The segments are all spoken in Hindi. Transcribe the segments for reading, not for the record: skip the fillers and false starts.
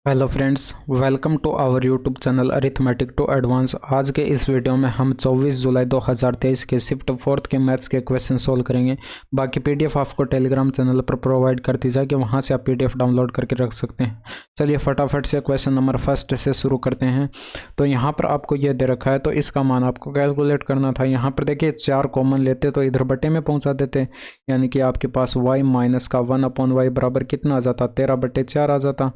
Hello friends, welcome to our YouTube channel arithmetic to advance. आज के इस वीडियो में हम 24 जुलाई 2023 के शिफ्ट फोर्थ के मैथ्स के क्वेश्चन सोल्व करेंगे। बाकी पीडीएफ आपको टेलीग्राम चैनल पर प्रोवाइड कर दी जाएगी, वहां से आप पीडीएफ डाउनलोड करके रख सकते हैं। चलिए फटाफट से क्वेश्चन नंबर फर्स्ट से शुरू करते हैं। तो यहाँ पर आपको ये दे रखा है, तो इसका मान आपको कैलकुलेट करना था। यहाँ पर देखिए 4 कॉमन लेते तो इधर बटे में पहुँचा देते, यानी कि आपके पास y माइनस का 1/y बराबर कितना आ जाता, 13/4 आ जाता।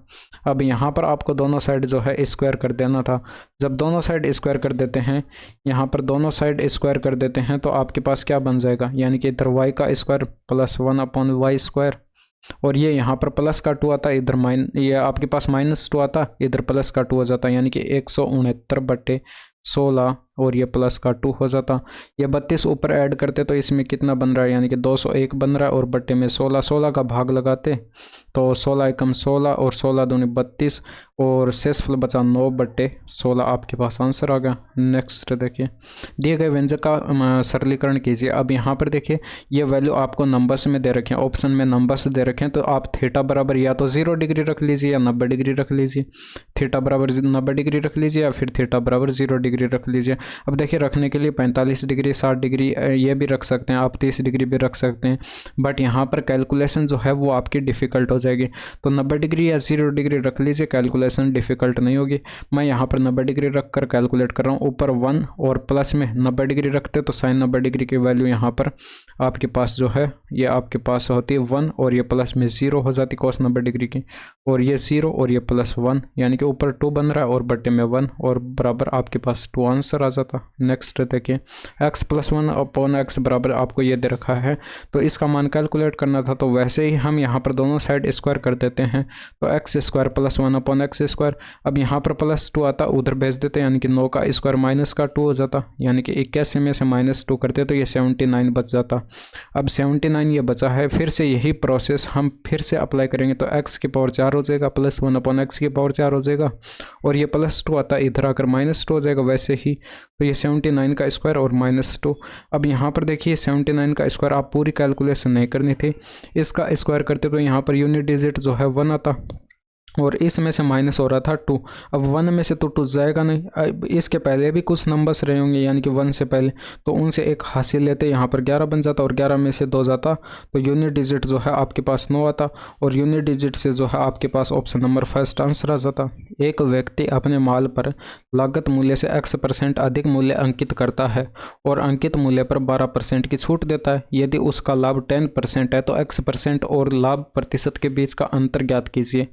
अब यहाँ पर आपको दोनों साइड जो है स्क्वायर कर देना था। जब दोनों साइड स्क्वायर कर देते हैं, यहाँ पर दोनों साइड स्क्वायर कर देते हैं, तो आपके पास क्या बन जाएगा, यानी कि इधर y का स्क्वायर प्लस 1/y स्क्वायर, और ये यहाँ पर प्लस का 2 आता, इधर ये आपके पास -2 आता, इधर प्लस का 2 हो जाता, यानी कि 169/16, और ये प्लस का 2 हो जाता। ये 32 ऊपर ऐड करते तो इसमें कितना बन रहा है, यानी कि 201 बन रहा है, और बट्टे में 16 का भाग लगाते तो 16 एकम 16 और 16 दूनी 32, और शेषफल बचा 9/16। आपके पास आंसर आ गया। नेक्स्ट देखिए, दिए गए व्यंजक का सरलीकरण कीजिए। अब यहाँ पर देखिए ये वैल्यू आपको नंबर्स में दे रखे हैं, ऑप्शन में नंबर्स दे रखे हैं, तो आप थीटा बराबर या तो 0 डिग्री रख लीजिए या 90 डिग्री रख लीजिए। थीटा बराबर 90 डिग्री रख लीजिए या फिर थीटा बराबर 0 डिग्री रख लीजिए। अब देखिए रखने के लिए 45 डिग्री, 60 डिग्री ये भी रख सकते हैं आप, 30 डिग्री भी रख सकते हैं, बट यहाँ पर कैलकुलेशन जो है वो आपकी डिफ़िकल्ट हो जाएगी। तो 90 डिग्री या 0 डिग्री रख लीजिए, कैलकुलेशन डिफ़िकल्ट नहीं होगी। मैं यहाँ पर 90 डिग्री रख कर कैलकुलेट कर रहा हूँ। ऊपर 1 और प्लस में 90 डिग्री रखते तो साइन 90 डिग्री की वैल्यू यहाँ पर आपके पास जो है ये आपके पास होती है 1, और ये प्लस में 0 हो जाती कोस 90 डिग्री की, और ये 0 और ये प्लस 1, यानी कि ऊपर 2 बन रहा है और बट्टे में 1, और बराबर आपके पास 2 आंसर आ जाता। नेक्स्ट देखिए, x + 1/x बराबर आपको ये दे रखा है, तो इसका मान कैलकुलेट करना था। तो वैसे ही हम यहाँ पर दोनों साइड स्क्वायर कर देते हैं, तो x² + 1/x²। अब यहाँ पर +2 आता, उधर भेज देते, यानी कि 9 का स्क्वायर माइनस का 2 हो जाता, यानी कि 81 में से -2 करते तो ये 79 बच जाता। अब 79 ये बचा है, फिर से यही प्रोसेस हम फिर से अप्लाई करेंगे, तो x⁴ हो जाएगा, प्लस 1/x⁴ हो जाएगा, और ये +2 आता, इधर आकर -2 हो जाएगा वैसे ही। तो ये 79 का स्क्वायर और -2। अब यहाँ पर देखिए 79 का स्क्वायर आप पूरी कैलकुलेशन नहीं करनी थी, इसका स्क्वायर करते तो यहाँ पर यूनिट डिजिट जो है 1 आता, और इसमें से माइनस हो रहा था 2। अब 1 में से तो 2 जाएगा नहीं, अब इसके पहले भी कुछ नंबर्स रहे होंगे, यानी कि 1 से पहले, तो उनसे एक हासिल लेते, यहाँ पर 11 बन जाता, और 11 में से 2 जाता, तो यूनिट डिजिट जो है आपके पास 9 आता, और यूनिट डिजिट से जो है आपके पास ऑप्शन नंबर फर्स्ट आंसर आ जाता। एक व्यक्ति अपने माल पर लागत मूल्य से x% अधिक मूल्य अंकित करता है और अंकित मूल्य पर 12% की छूट देता है। यदि उसका लाभ 10% है तो x% और लाभ प्रतिशत के बीच का अंतर ज्ञात कीजिए।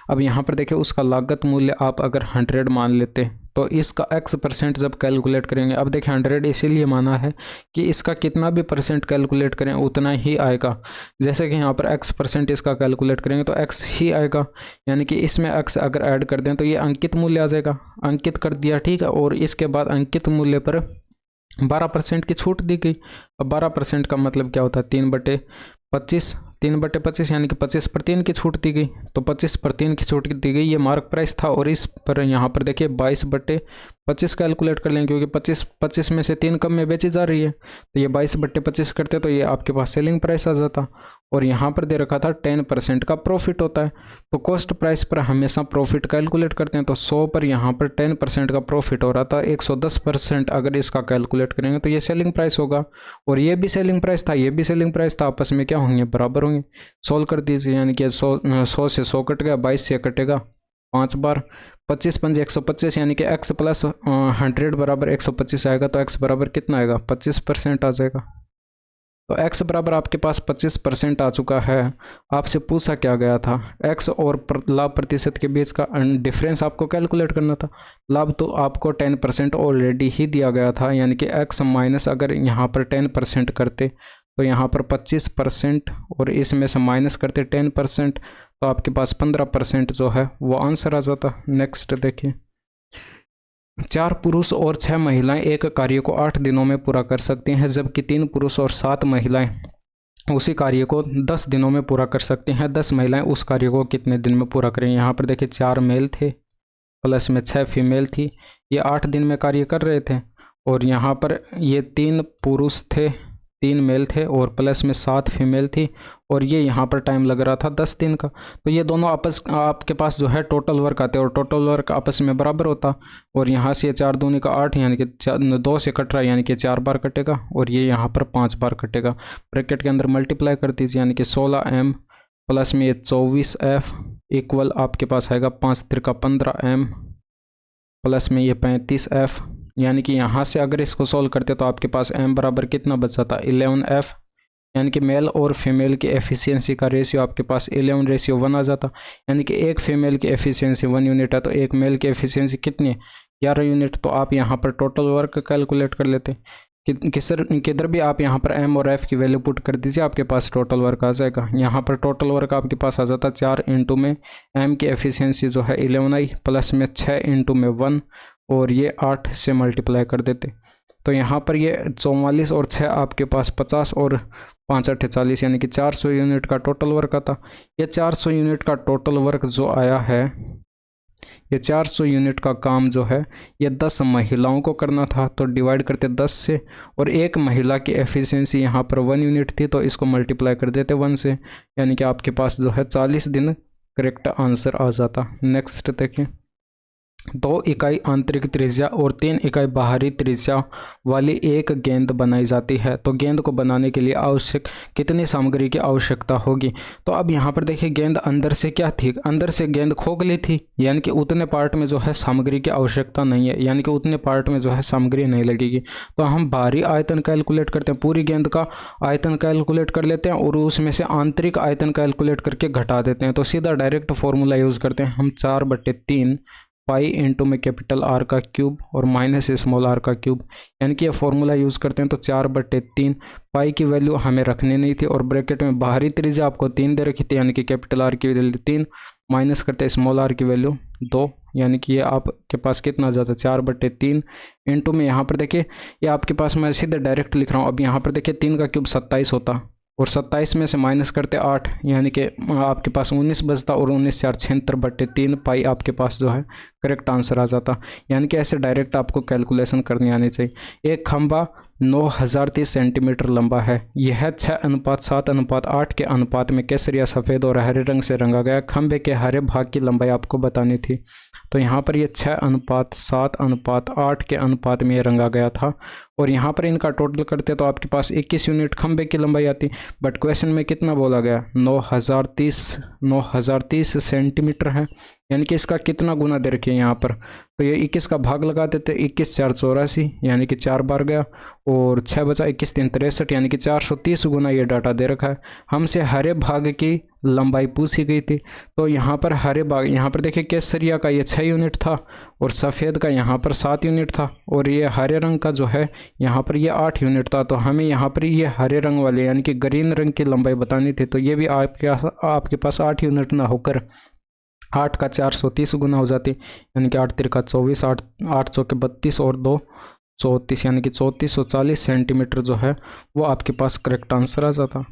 अब यहाँ पर देखिए उसका लागत मूल्य आप अगर 100 मान लेते तो इसका x% जब कैलकुलेट करेंगे, अब देखिए 100 इसीलिए माना है कि इसका कितना भी परसेंट कैलकुलेट करें उतना ही आएगा। जैसे कि यहाँ पर x% इसका कैलकुलेट करेंगे तो x ही आएगा, यानी कि इसमें x अगर ऐड कर दें तो ये अंकित मूल्य आ जाएगा। अंकित कर दिया, ठीक है, और इसके बाद अंकित मूल्य पर 12% की छूट दी गई। अब 12% का मतलब क्या होता है, 3/25, 3/25 यानी कि 25% की छूट दी गई, तो 25% की छूट दी गई, ये मार्क प्राइस था। और इस पर यहाँ पर देखिए 22/25 कैलकुलेट कर लेंगे, क्योंकि 25 में से 3 कम में बेची जा रही है, तो ये 22/25 करते तो ये आपके पास सेलिंग प्राइस आ जाता। और यहाँ पर दे रखा था 10% का प्रॉफिट होता है, तो कॉस्ट प्राइस पर हमेशा प्रॉफिट कैलकुलेट करते हैं, तो 100 पर यहाँ पर 10% का प्रॉफिट हो रहा था, 110% अगर इसका कैलकुलेट करेंगे तो ये सेलिंग प्राइस होगा, और ये भी सेलिंग प्राइस था, ये भी सेलिंग प्राइस था, आपस में क्या होंगे, बराबर होंगे। सोल्व कर दीजिए, यानी कि 100 से 100 कट गया, 22 से कटेगा 5 बार, 25 पंजे 125, यानी कि x + 100 बराबर 125 आएगा, तो x बराबर कितना आएगा, 25% आ जाएगा। तो x बराबर आपके पास 25% आ चुका है। आपसे पूछा क्या गया था, x और लाभ प्रतिशत के बीच का डिफरेंस आपको कैलकुलेट करना था। लाभ तो आपको 10% ऑलरेडी ही दिया गया था, यानी कि x माइनस अगर यहाँ पर 10% करते तो यहाँ पर 25%, और इसमें से माइनस करते 10%, तो आपके पास 15% जो है वो आंसर आ जाता। नेक्स्ट देखिए, 4 पुरुष और 6 महिलाएं एक कार्य को 8 दिनों में पूरा कर सकती हैं, जबकि 3 पुरुष और 7 महिलाएं उसी कार्य को 10 दिनों में पूरा कर सकती हैं। 10 महिलाएं उस कार्य को कितने दिन में पूरा करेंगी। यहाँ पर देखिए 4 मेल थे, प्लस में 6 फीमेल थी, ये 8 दिन में कार्य कर रहे थे, और यहाँ पर ये 3 पुरुष थे 3 मेल थे और प्लस में 7 फीमेल थी, और ये यहाँ पर टाइम लग रहा था 10 दिन का। तो ये दोनों आपस आपके पास जो है टोटल वर्क आते और टोटल वर्क आपस में बराबर होता। और यहाँ से 4 दूनी का 8 यानी कि 2 से कट रहा है, यानी कि 4 बार कटेगा, और ये यहाँ पर 5 बार कटेगा। ब्रैकेट के अंदर मल्टीप्लाई कर दीजिए, यानी कि 16m प्लस में ये 24f इक्वल आपके पास आएगा 5 तिरका 15m प्लस में ये 35f। यानी कि यहाँ से अगर इसको सोल्व करते तो आपके पास m बराबर कितना बच जाता 11f, यानी कि मेल और फीमेल की एफिशिएंसी का रेशियो आपके पास 11:1 आ जाता। यानी कि एक फीमेल की एफिशिएंसी 1 यूनिट है तो एक मेल की एफिशिएंसी कितनी है 11 यूनिट। तो आप यहाँ पर टोटल वर्क कैलकुलेट कर लेते किधर भी आप यहाँ पर m और f की वैल्यू पुट कर दीजिए, आपके पास टोटल वर्क आ जाएगा। यहाँ पर टोटल वर्क आपके पास आ जाता 4 इंटू में m की एफिशिएंसी जो है 11i प्लस में 6 इंटू में 1 और ये 8 से मल्टीप्लाई कर देते। तो यहाँ पर ये 44 और 6 आपके पास 50 और 5 8 40 यानी कि 400 यूनिट का टोटल वर्क आता। ये 400 यूनिट का टोटल वर्क जो आया है, ये 400 यूनिट का काम जो है ये 10 महिलाओं को करना था, तो डिवाइड करते 10 से, और एक महिला की एफिशिएंसी यहाँ पर 1 यूनिट थी तो इसको मल्टीप्लाई कर देते 1 से, यानी कि आपके पास जो है 40 दिन करेक्ट आंसर आ जाता। नेक्स्ट देखिए, 2 इकाई आंतरिक त्रिज्या और 3 इकाई बाहरी त्रिज्या वाली एक गेंद बनाई जाती है, तो गेंद को बनाने के लिए आवश्यक कितनी सामग्री की आवश्यकता होगी। तो अब यहाँ पर देखिए गेंद अंदर से क्या थी, अंदर से गेंद खोखली थी, यानी कि उतने पार्ट में जो है सामग्री की आवश्यकता नहीं है, यानी कि उतने पार्ट में जो है सामग्री नहीं लगेगी। तो हम बाहरी आयतन कैलकुलेट करते हैं, पूरी गेंद का आयतन कैलकुलेट कर लेते हैं और उसमें से आंतरिक आयतन कैलकुलेट करके घटा देते हैं। तो सीधा डायरेक्ट फॉर्मूला यूज़ करते हैं हम 4/3 पाई इंटू में कैपिटल आर का क्यूब और माइनस स्मॉल आर का क्यूब, यानी कि ये फॉर्मूला यूज़ करते हैं। तो 4/3 पाई की वैल्यू हमें रखनी नहीं थी और ब्रैकेट में बाहरी त्रिज्या आपको 3 दे रखी थी, यानी कि कैपिटल आर की वैल्यू 3 माइनस करते स्मॉल आर की वैल्यू 2, यानी कि ये आपके पास कितना आ जाता है 4/3 इंटू में यहाँ पर देखिए ये आपके पास मैं सीधे डायरेक्ट लिख रहा हूँ। अब यहाँ पर देखिए 3 का क्यूब 27 होता और 27 में से माइनस करते 8, यानी कि आपके पास 19 बचता और 19 4 76/3 पाई आपके पास जो है करेक्ट आंसर आ जाता। यानी कि ऐसे डायरेक्ट आपको कैलकुलेशन करनी आनी चाहिए। एक खंभा 9030 सेंटीमीटर लंबा है, यह 6:7:8 के अनुपात में केसरिया सफ़ेद और हरे रंग से रंगा गया। खंभे के हरे भाग की लंबाई आपको बतानी थी, तो यहाँ पर ये 6:7:8 के अनुपात में ये रंगा गया था, और यहाँ पर इनका टोटल करते तो आपके पास 21 यूनिट खंभे की लंबाई आती। बट क्वेश्चन में कितना बोला गया 9030 सेंटीमीटर है, यानी कि इसका कितना गुना दे रखिए यहाँ पर, तो ये 21 का भाग लगा देते 21 4 84, यानी कि 4 बार गया, और 6 बचा 21 3 63, यानी कि 430 गुना ये डाटा दे रखा है। हमसे हरे भाग की लंबाई पूछी गई थी, तो यहाँ पर हरे भाग, यहाँ पर देखिए केसरिया का ये 6 यूनिट था और सफ़ेद का यहाँ पर 7 यूनिट था, और ये हरे रंग का जो है यहाँ पर ये 8 यूनिट था। तो हमें यहाँ पर ये हरे रंग वाले यानी कि ग्रीन रंग की लंबाई बतानी थी, तो ये भी आपके पास 8 यूनिट ना होकर 8 का 430 गुना हो जाती, यानी कि 8 तिरका 24, 8 चौके 32 और 2 34, यानी कि 3440 सेंटीमीटर जो है वो आपके पास करेक्ट आंसर आ जाता।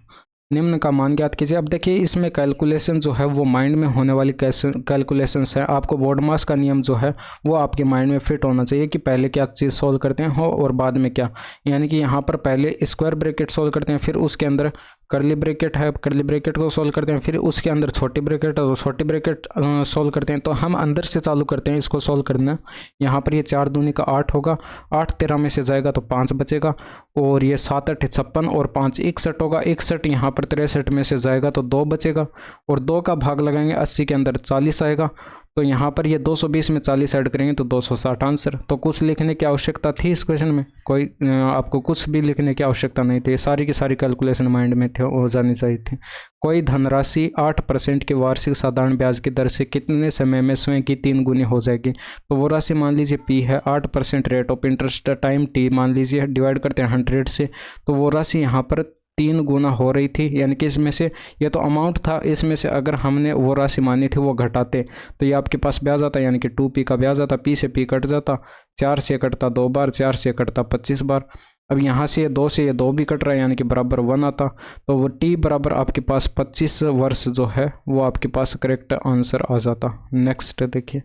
निम्न का मान ज्ञात कीजिए। अब देखिए इसमें कैलकुलेशन जो है वो माइंड में होने वाली कैलकुलेशंस है। आपको बोर्ड मास का नियम जो है वो आपके माइंड में फिट होना चाहिए कि पहले क्या चीज़ सोल्व करते हैं हो और बाद में क्या, यानी कि यहाँ पर पहले स्क्वायर ब्रैकेट सोल्व करते हैं, फिर उसके अंदर कर्ली ब्रैकेट है, कर्ली ब्रैकेट को सोल्व करते हैं, फिर उसके अंदर छोटी ब्रैकेट है तो छोटी ब्रैकेट सोल्व करते हैं। तो हम अंदर से चालू करते हैं इसको सोल्व करना। यहाँ पर ये 4 दूनी का 8 होगा, 8 13 में से जाएगा तो 5 बचेगा, और ये 7 8 56 और 5 61 होगा, 61 यहाँ पर 63 में से जाएगा तो 2 बचेगा, और 2 का भाग लगाएंगे 80 के अंदर 40 आएगा, तो यहाँ पर ये 220 में 40 ऐड करेंगे तो 260 आंसर। तो कुछ लिखने की आवश्यकता थी इस क्वेश्चन में, कोई आपको कुछ भी लिखने की आवश्यकता नहीं थी, सारी की सारी कैलकुलेशन माइंड में थे हो जानी चाहिए थी। कोई धनराशि 8% की वार्षिक साधारण ब्याज की दर से कितने समय में स्वयं की 3 गुनी हो जाएगी, तो वो राशि मान लीजिए P है, 8% rate of interest time T मान लीजिए, डिवाइड करते हैं 100 से, तो वो राशि यहाँ पर 3 गुना हो रही थी, यानी कि इसमें से ये तो अमाउंट था, इसमें से अगर हमने वो राशि मानी थी वो घटाते तो ये आपके पास ब्याज आता, यानी कि 2P का ब्याज आता, P से P कट जाता, 4 से कटता 2 बार, 4 से कटता 25 बार। अब यहाँ से 2 से ये 2 भी कट रहा है, यानी कि बराबर 1 आता, तो वो T बराबर आपके पास 25 वर्ष जो है वो आपके पास करेक्ट आंसर आ जाता। नेक्स्ट देखिए,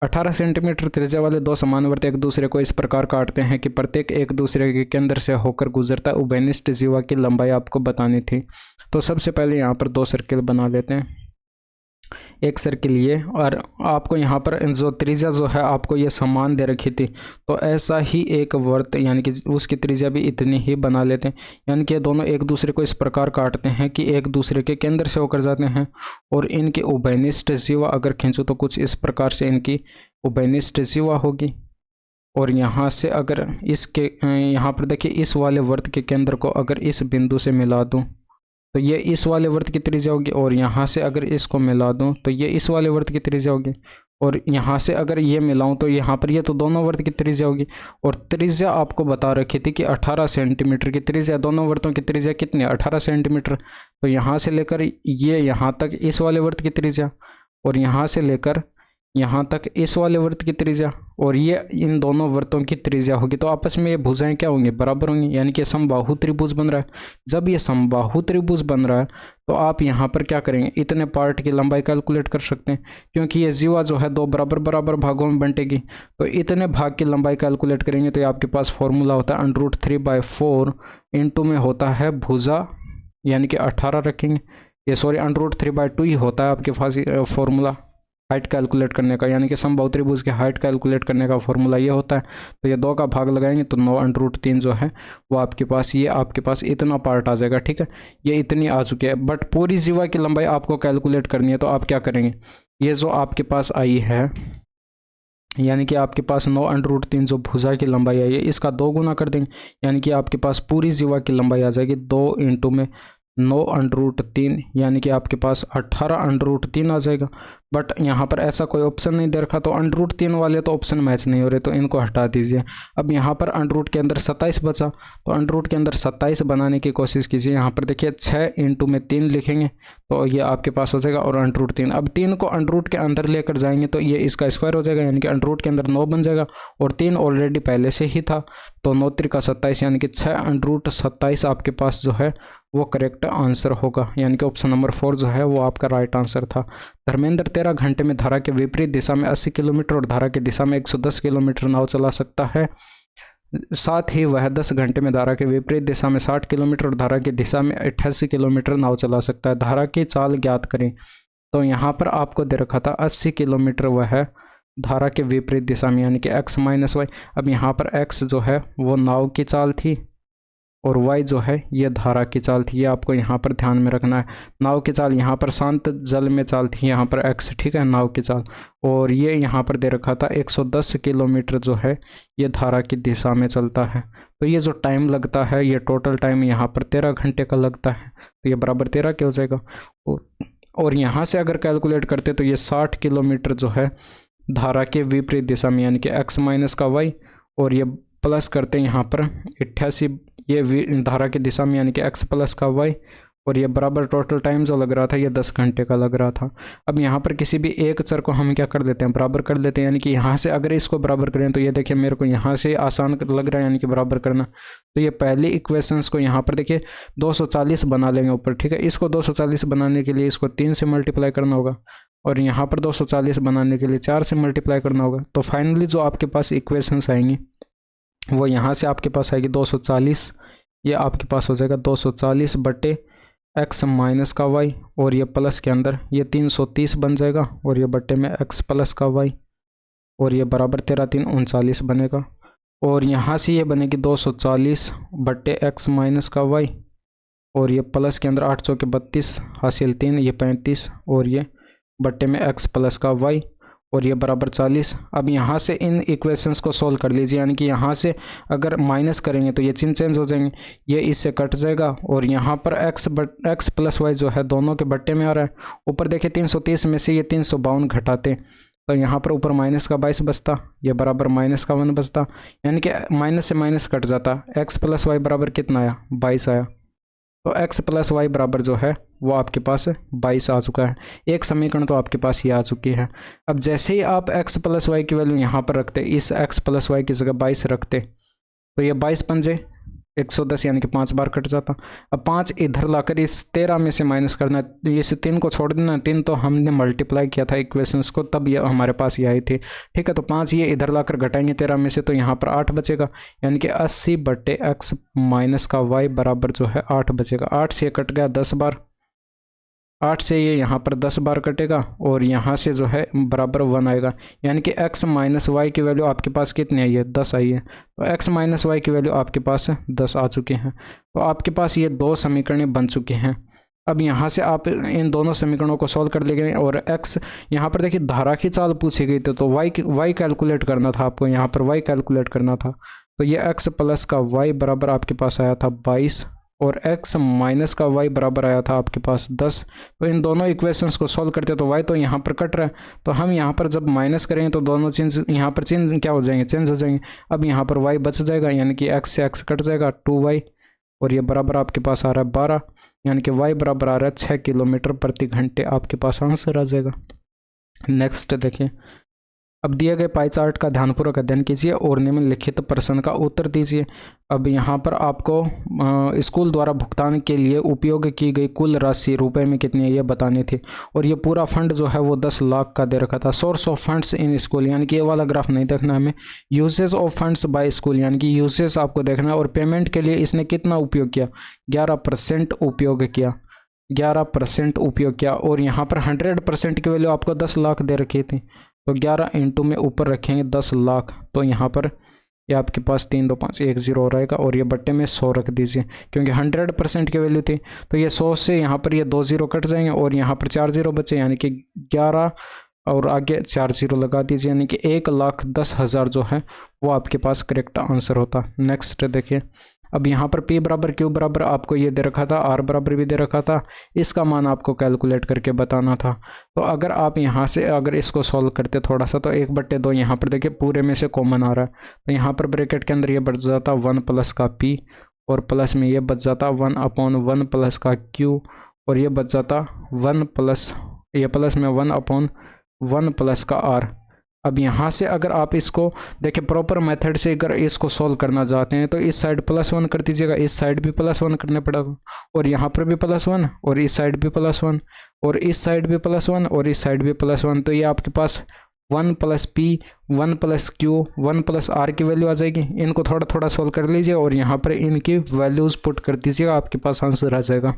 18 सेंटीमीटर त्रिज्या वाले दो समान वृत्त एक दूसरे को इस प्रकार काटते हैं कि प्रत्येक एक दूसरे के केंद्र से होकर गुजरता उभयनिष्ठ जीवा की लंबाई आपको बतानी थी। तो सबसे पहले यहाँ पर दो सर्किल बना लेते हैं, एक सर्किल ये, और आपको यहाँ पर जो त्रिज्या जो है आपको ये समान दे रखी थी, तो ऐसा ही एक वृत्त यानी कि उसकी त्रिज्या भी इतनी ही बना लेते हैं। यानी कि दोनों एक दूसरे को इस प्रकार काटते हैं कि एक दूसरे के केंद्र से होकर जाते हैं, और इनकी उभयनिष्ठ जीवा अगर खींचो तो कुछ इस प्रकार से इनकी उभयनिष्ठ जीवा होगी। और यहाँ से अगर इसके यहाँ पर देखिए इस वाले वृत्त के केंद्र को अगर इस बिंदु से मिला दूँ तो ये इस वाले वृत्त की त्रिज्या होगी, और यहाँ से अगर इसको मिला दूँ तो ये इस वाले वृत्त की त्रिज्या होगी, और यहाँ से अगर ये मिलाऊँ तो यहाँ पर ये तो दोनों वृत्त की त्रिज्या होगी। और त्रिज्या आपको बता रखी थी कि 18 सेंटीमीटर की त्रिज्या, दोनों वृत्तों की त्रिज्या कितनी है 18 सेंटीमीटर। तो यहाँ से लेकर ये यहाँ तक इस वाले वृत्त की त्रिज्या, और यहाँ से लेकर यहाँ तक इस वाले वृत्त की त्रिज्या, और ये इन दोनों वृत्तों की त्रिज्या होगी। तो आपस में ये भुजाएं क्या होंगी, बराबर होंगी, यानी कि समबाहु त्रिभुज बन रहा है। जब ये समबाहु त्रिभुज बन रहा है तो आप यहाँ पर क्या करेंगे, इतने पार्ट की लंबाई कैलकुलेट कर सकते हैं, क्योंकि ये जीवा जो है दो बराबर बराबर भागों में बंटेगी। तो इतने भाग की लंबाई कैलकुलेट करेंगे तो ये आपके पास फॉर्मूला होता है √3/4 इंटू में होता है भुजा, यानी कि 18 रखेंगे, ये सॉरी √3/2 ही होता है आपके पास फॉर्मूला हाइट कैलकुलेट करने का, यानी कि समबाहु त्रिभुज की हाइट कैलकुलेट करने का फॉर्मूला ये होता है। तो ये 2 का भाग लगाएंगे तो 9√3 जो है वो आपके पास, ये आपके पास इतना पार्ट आ जाएगा, ठीक है, ये इतनी आ चुकी है। बट पूरी जीवा की लंबाई आपको कैलकुलेट करनी है, तो आप क्या करेंगे, ये जो आपके पास आई है यानी कि आपके पास 9√3 जो भुजा की लंबाई आई है इसका 2 गुना कर देंगे, यानी कि आपके पास पूरी जीवा की लंबाई आ जाएगी 2 इंटू में 9√3, यानी कि आपके पास 18√3 आ जाएगा। बट यहाँ पर ऐसा कोई ऑप्शन नहीं दे रखा, तो √3 वाले तो ऑप्शन मैच नहीं हो रहे, तो इनको हटा दीजिए। अब यहाँ पर √ के अंदर 27 बचा, तो √ के अंदर 27 बनाने की कोशिश कीजिए। यहाँ पर देखिए 6 इंटू में 3 लिखेंगे तो ये आपके पास हो जाएगा, और √3, अब 3 को √ के अंदर लेकर जाएंगे तो ये इसका स्क्वायर हो जाएगा, यानी कि √ के अंदर 9 बन जाएगा, और 3 ऑलरेडी पहले से ही था, तो 9 × 27 यानी कि 6 √ 27 आपके पास जो है वो करेक्ट आंसर होगा, यानी कि ऑप्शन नंबर 4 जो है वो आपका राइट आंसर था। धर्मेंद्र 13 घंटे में धारा के विपरीत दिशा में 80 किलोमीटर और धारा की दिशा में 110 किलोमीटर नाव चला सकता है। साथ ही वह 10 घंटे में धारा के विपरीत दिशा में 60 किलोमीटर और धारा की दिशा में 88 किलोमीटर नाव चला सकता है। धारा की चाल ज्ञात करें। तो यहाँ पर आपको दे रखा था 80 किलोमीटर वह धारा के विपरीत दिशा में, यानी कि x - y। अब यहाँ पर x जो है वो नाव की चाल थी, और y जो है ये धारा की चाल थी, ये आपको यहाँ पर ध्यान में रखना है। नाव की चाल यहाँ पर शांत जल में चाल थी, यहाँ पर x, ठीक है, नाव की चाल, और ये यहाँ पर दे रखा था 110 किलोमीटर जो है ये धारा की दिशा में चलता है। तो ये जो टाइम लगता है ये टोटल टाइम यहाँ पर 13 घंटे का लगता है, तो ये बराबर 13 क्या हो जाएगा। और यहाँ से अगर कैलकुलेट करते तो ये 60 किलोमीटर जो है धारा के विपरीत दिशा में, यानी कि x - y, और ये प्लस करते हैं यहाँ पर 88 ये धारा की दिशा में, यानी कि x + y, और ये बराबर टोटल टाइम जो लग रहा था ये 10 घंटे का लग रहा था। अब यहाँ पर किसी भी एक चर को हम क्या कर देते हैं, बराबर कर देते हैं, यानी कि यहाँ से अगर इसको बराबर करें तो ये देखिए मेरे को यहाँ से आसान लग रहा है, यानी कि बराबर करना। तो ये पहली इक्वेशंस को यहाँ पर देखिए 240 बना लेंगे ऊपर, ठीक है। इसको 240 बनाने के लिए इसको 3 से मल्टीप्लाई करना होगा, और यहाँ पर 240 बनाने के लिए 4 से मल्टीप्लाई करना होगा। तो फाइनली जो आपके पास इक्वेशंस आएंगी वो यहाँ से आपके पास आएगी 240, ये आपके पास हो जाएगा 240 बटे x - y, और ये प्लस के अंदर ये 330 बन जाएगा, और ये बटे में x + y, और ये बराबर 13 × 3 = 39 बनेगा। और यहाँ से ये बनेगी 240 बटे x - y, और ये प्लस के अंदर 8 × 4 = 32 हासिल 3, ये 35, और ये बटे में x + y, और ये बराबर 40। अब यहाँ से इन इक्वेशंस को सॉल्व कर लीजिए, यानी कि यहाँ से अगर माइनस करेंगे तो ये चिन्ह चेंज हो जाएंगे, ये इससे कट जाएगा, और यहाँ पर x + y जो है दोनों के बट्टे में आ रहा है। ऊपर देखिए 330 में से ये 352 घटाते तो यहाँ पर ऊपर माइनस का 22 बचता, ये बराबर -1 बचता, यानी कि माइनस से माइनस कट जाता। x + y बराबर कितना आया, 22 आया। तो x + y बराबर जो है वो आपके पास 22 आ चुका है। एक समीकरण तो आपके पास ये आ चुकी है। अब जैसे ही आप x + y की वैल्यू यहाँ पर रखते, इस x + y की जगह 22 रखते, तो ये 22 पंजे 110 यानी कि 5 बार कट जाता। अब 5 इधर लाकर इस 13 में से माइनस करना है, इस 3 को छोड़ देना। 3 तो हमने मल्टीप्लाई किया था इक्वेशंस को, तब ये हमारे पास ये आई थी, ठीक है। तो 5 ये इधर लाकर घटाएंगे 13 में से, तो यहाँ पर 8 बचेगा, यानी कि 80/x माइनस का y बराबर जो है 8 बचेगा। 8 से कट गया 10 बार, 8 से ये यहाँ पर 10 बार कटेगा और यहाँ से जो है बराबर 1 आएगा, यानी कि x माइनस वाई की वैल्यू आपके पास कितनी आई है, 10 आई है। तो x माइनस वाई की वैल्यू आपके पास 10 आ चुके हैं। तो आपके पास ये 2 समीकरण बन चुके हैं। अब यहाँ से आप इन दोनों समीकरणों को सॉल्व कर लेंगे और x यहाँ पर देखिए धारा की चाल पूछी गई थी, तो y कैलकुलेट करना था आपको, यहाँ पर y कैलकुलेट करना था। तो ये x प्लस का y बराबर आपके पास आया था 22 और x माइनस का y बराबर आया था आपके पास 10। तो इन दोनों इक्वेशंस को सॉल्व करते तो y तो यहाँ पर कट रहा है, तो हम यहाँ पर जब माइनस करेंगे तो दोनों चेंज यहाँ पर चेंज क्या हो जाएंगे, चेंज हो जाएंगे। अब यहाँ पर y बच जाएगा, यानी कि x से x कट जाएगा 2y और ये बराबर आपके पास आ रहा है 12, यानी कि y बराबर आ रहा है 6 किलोमीटर प्रति घंटे। आपके पास आंसर आ जाएगा। नेक्स्ट देखिए, अब दिए गए पाई चार्ट का ध्यानपूर्वक अध्ययन कीजिए और निम्नलिखित प्रश्न का उत्तर दीजिए। अब यहाँ पर आपको स्कूल द्वारा भुगतान के लिए उपयोग की गई कुल राशि रुपए में कितनी है ये बतानी थी, और ये पूरा फंड जो है वो 10 लाख का दे रखा था। Source of funds in school, यानी कि ये वाला ग्राफ नहीं देखना हमें। Uses of funds by school, यानी कि यूजेस आपको देखना है, और पेमेंट के लिए इसने कितना उपयोग किया, 11% उपयोग किया, 11% उपयोग किया। और यहाँ पर 100% की वैल्यू आपको 10 लाख दे रखी थी, तो 11 इंटू में ऊपर रखेंगे 10 लाख, तो यहाँ पर ये आपके पास 3 2 5 1 0 रहेगा और ये बट्टे में 100 रख दीजिए, क्योंकि 100% की वैल्यू थी। तो ये 100 से यहाँ पर ये 2 0 कट जाएंगे और यहाँ पर 4 0 बचे, यानी कि 11 और आगे 4 0 लगा दीजिए, यानी कि 1,10,000 जो है वो आपके पास करेक्ट आंसर होता। नेक्स्ट देखिए, अब यहाँ पर P बराबर Q बराबर आपको ये दे रखा था, R बराबर भी दे रखा था, इसका मान आपको कैलकुलेट करके बताना था। तो अगर आप यहाँ से अगर इसको सॉल्व करते थोड़ा सा, तो 1/2 यहाँ पर देखिए पूरे में से कॉमन आ रहा है, तो यहाँ पर ब्रैकेट के अंदर ये बच जाता 1 प्लस का P और प्लस में ये बच जाता 1/1 प्लस का Q और ये बच जाता 1 प्लस ये प्लस में 1/1 प्लस का R। अब यहाँ से अगर आप इसको देखिए प्रॉपर मेथड से अगर इसको सॉल्व करना चाहते हैं तो इस साइड +1 कर दीजिएगा, इस साइड भी +1 करने पड़ेगा, और यहाँ पर भी +1 और इस साइड भी +1 और इस साइड भी +1 और इस साइड भी +1। तो ये आपके पास 1 + P 1 + Q 1 + R की वैल्यू आ जाएगी। इनको थोड़ा थोड़ा सॉल्व कर लीजिए और यहाँ पर इनकी वैल्यूज़ पुट कर दीजिएगा, आपके पास आंसर आ जाएगा।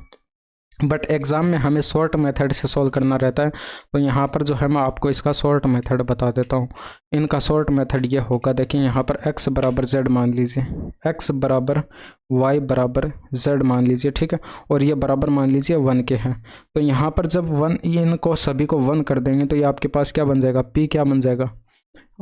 बट एग्ज़ाम में हमें शॉर्ट मेथड से सॉल्व करना रहता है, तो यहाँ पर जो है मैं आपको इसका शॉर्ट मेथड बता देता हूँ। इनका शॉर्ट मेथड ये होगा, देखिए यहाँ पर x बराबर z मान लीजिए, x बराबर y बराबर z मान लीजिए, ठीक है, और ये बराबर मान लीजिए 1 के हैं। तो यहाँ पर जब 1 इनको सभी को 1 कर देंगे तो ये आपके पास क्या बन जाएगा, p क्या बन जाएगा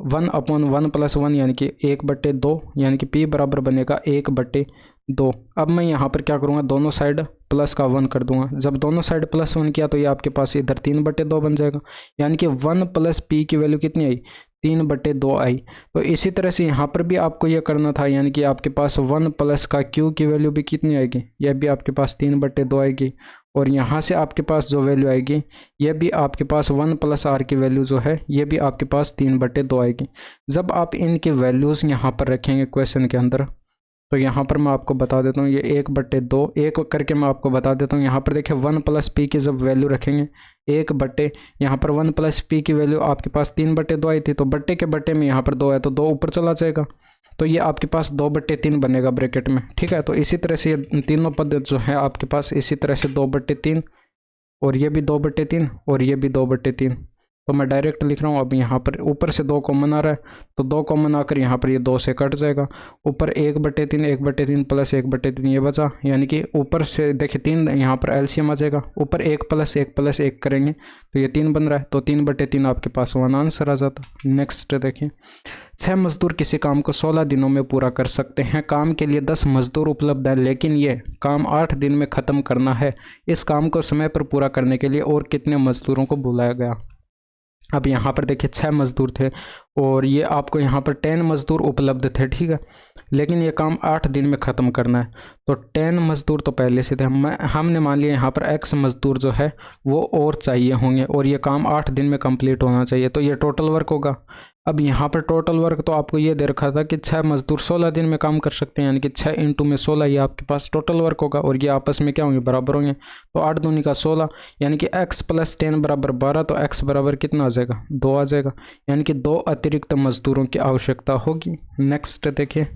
1/1 + 1 यानी कि 1/2, यानी कि p बराबर बनेगा 1/2। अब मैं यहाँ पर क्या करूँगा, दोनों साइड प्लस का 1 कर दूंगा। जब दोनों साइड +1 किया तो ये आपके पास इधर 3/2 बन जाएगा, यानी कि 1 + P की वैल्यू कितनी आई, 3/2 आई। तो इसी तरह से यहाँ पर भी आपको ये करना था, यानी कि आपके पास 1 प्लस का Q की वैल्यू भी कितनी आएगी, यह भी आपके पास 3/2 आएगी, और यहाँ से आपके पास जो वैल्यू आएगी ये भी आपके पास 1 + R की वैल्यू जो है ये भी आपके पास 3/2 आएगी। जब आप इनकी वैल्यूज़ यहाँ पर रखेंगे क्वेश्चन के अंदर, तो यहाँ पर मैं आपको बता देता हूँ, ये 1/2 एक करके मैं आपको बता देता हूँ। यहाँ पर देखिए 1 + P की जब वैल्यू रखेंगे यहाँ पर 1 + P की वैल्यू आपके पास 3/2 आई थी, तो बट्टे के बट्टे में यहाँ पर 2 है तो 2 ऊपर चला जाएगा, तो ये आपके पास 2/3 बनेगा ब्रैकेट में, ठीक है। तो इसी तरह से ये तीनों पद जो है आपके पास इसी तरह से 2/3 और ये भी 2/3 और ये भी 2/3। तो मैं डायरेक्ट लिख रहा हूँ। अब यहाँ पर ऊपर से 2 कॉमन आ रहा है, तो 2 कॉमन आकर यहाँ पर ये 2 से कट जाएगा, ऊपर 1/3 1/3 प्लस 1/3 ये बचा, यानी कि ऊपर से देखिए 3 यहाँ पर एलसीएम आ जाएगा, ऊपर 1 + 1 + 1 करेंगे तो ये 3 बन रहा है, तो 3/3 आपके पास 1 आंसर आ जाता। नेक्स्ट देखिए, 6 मजदूर किसी काम को 16 दिनों में पूरा कर सकते हैं। काम के लिए 10 मजदूर उपलब्ध हैं, लेकिन ये काम 8 दिन में ख़त्म करना है। इस काम को समय पर पूरा करने के लिए और कितने मजदूरों को बुलाया गया। अब यहाँ पर देखिए 6 मजदूर थे और ये आपको यहाँ पर 10 मजदूर उपलब्ध थे, ठीक है, लेकिन ये काम 8 दिन में ख़त्म करना है। तो 10 मजदूर तो पहले से थे, हमने मान लिया यहाँ पर x मजदूर जो है वो और चाहिए होंगे और ये काम 8 दिन में कंप्लीट होना चाहिए, तो ये टोटल वर्क होगा। अब यहाँ पर टोटल वर्क तो आपको ये दे रखा था कि 6 मजदूर 16 दिन में काम कर सकते हैं, यानी कि 6 इंटू में 16 ये आपके पास टोटल वर्क होगा, और ये आपस में क्या होंगे, बराबर होंगे। तो 8 दूनी का 16, यानी कि x + 10 बराबर 12, तो x बराबर कितना आ जाएगा, 2 आ जाएगा, यानी कि 2 अतिरिक्त मजदूरों की आवश्यकता होगी। नेक्स्ट देखिए,